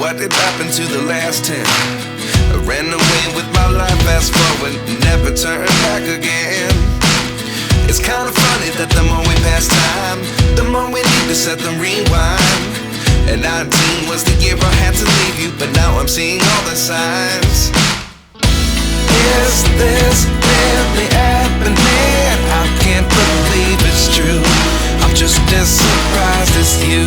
what did happen to the last 10? I ran away with my life, fast forward, never turn back again. It's kind of funny that the more we pass time, the more we need to set them rewind. And 19 was the year I had to leave you, but now I'm seeing all the signs. Is this really happening? I can't believe it's true. I'm just as surprised as you.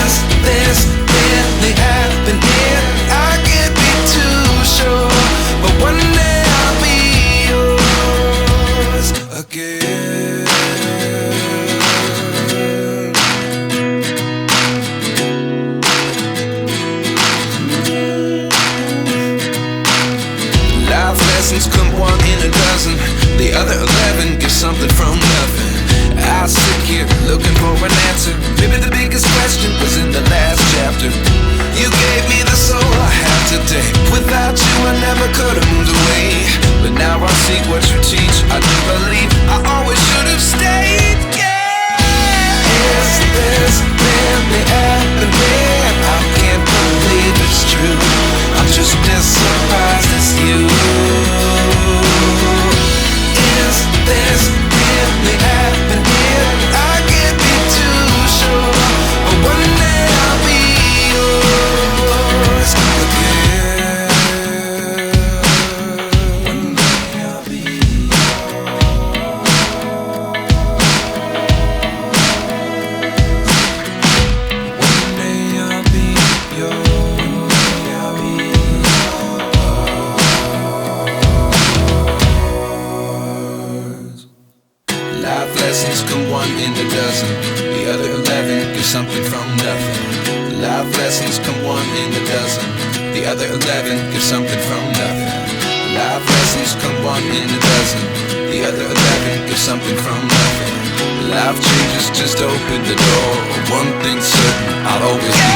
Is this really happening? I can't be too sure, but one day I'll be yours again. Life lessons come one in a dozen. The other 11 get something from nothing. I sit here looking for an answer. Maybe the biggest question was in the last chapter. You gave me the soul I have today. Without you I never could have moved away. But now I see what you teach. I do believe I always should have stayed. Yeah. Is this really happening? I can't believe it's true. I'm just as surprised as you. Is this really happening? I can't be too sure, but one day I'll be yours again. One day I'll be yours. One day I'll be yours. One day I'll be yours. Life lessons come one in a dozen. The other 11 give something from nothing. Life lessons come one in a dozen. The other 11 give something from nothing. Life lessons come one in a dozen. The other 11 give something from nothing. Life changes just open the door. One thing's certain, I'll always be